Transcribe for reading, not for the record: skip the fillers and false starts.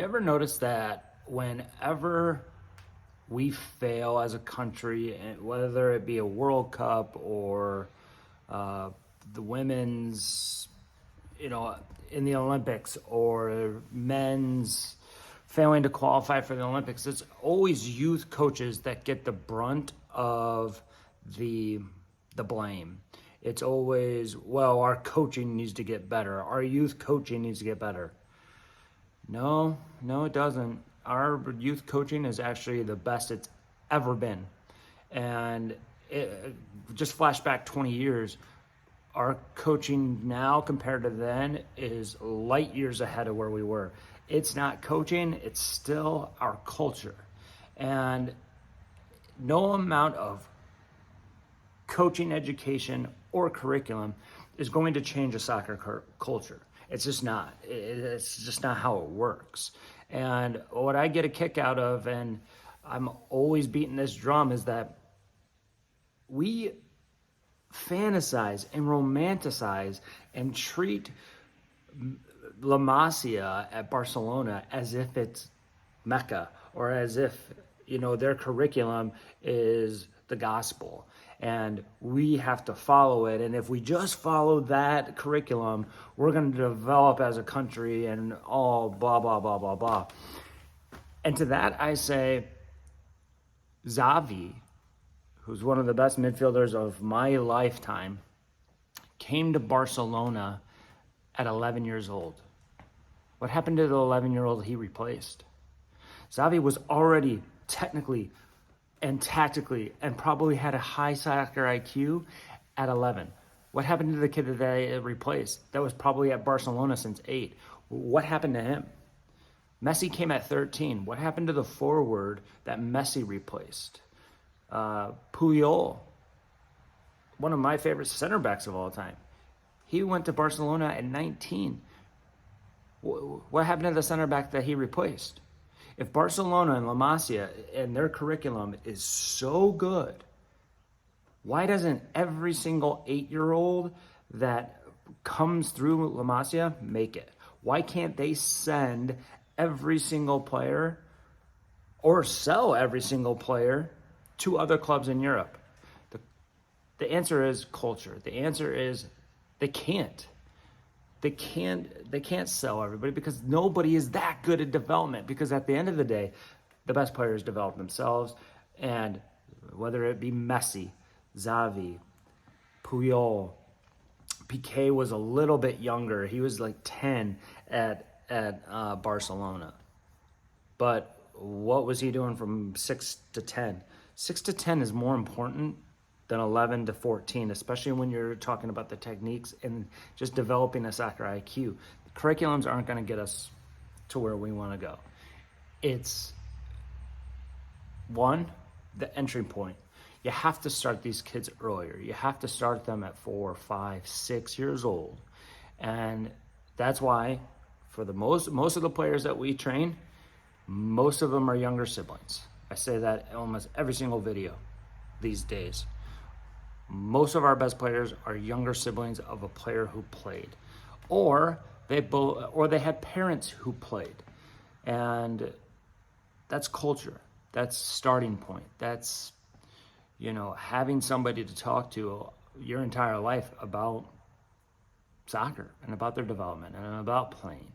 You ever notice that whenever we fail as a country, whether it be a World Cup or the women's, in the Olympics, or men's failing to qualify for the Olympics, it's always youth coaches that get the brunt of the blame. It's always, well, our coaching needs to get better. Our youth coaching needs to get better. No, it doesn't. Our youth coaching is actually the best it's ever been. And just flashback 20 years, our coaching now compared to then is light years ahead of where we were. It's not coaching, it's still our culture. And no amount of coaching, education, or curriculum is going to change a soccer culture. It's just not. It's just not how it works. And what I get a kick out of, and I'm always beating this drum, is that we fantasize and romanticize and treat La Masia at Barcelona as if it's Mecca, or as if, their curriculum is the gospel. And we have to follow it. And if we just follow that curriculum, we're going to develop as a country and all blah, blah, blah, blah, blah. And to that, I say, Xavi, who's one of the best midfielders of my lifetime, came to Barcelona at 11 years old. What happened to the 11-year-old he replaced? Xavi was already technically and tactically, and probably had a high soccer IQ at 11. What happened to the kid that they replaced? That was probably at Barcelona since 8. What happened to him? Messi came at 13. What happened to the forward that Messi replaced? Puyol, one of my favorite center backs of all time. He went to Barcelona at 19. What happened to the center back that he replaced? If Barcelona and La Masia and their curriculum is so good, why doesn't every single 8-year-old that comes through La Masia make it? Why can't they send every single player or sell every single player to other clubs in Europe? The answer is culture. The answer is they can't. They can't sell everybody because nobody is that good at development, because at the end of the day, the best players develop themselves. And whether it be Messi, Xavi, Puyol, Piqué was a little bit younger. He was like 10 at Barcelona. But what was he doing from 6 to 10? 6 to 10 is more important than 11 to 14, especially when you're talking about the techniques and just developing a soccer IQ. The curriculums aren't going to get us to where we want to go. It's, one, the entry point. You have to start these kids earlier. You have to start them at 4, 5, 6 years old. And that's why for the most of the players that we train, most of them are younger siblings. I say that in almost every single video these days. Most of our best players are younger siblings of a player who played, or they had parents who played. And that's culture. That's starting point. That's, having somebody to talk to your entire life about soccer and about their development and about playing.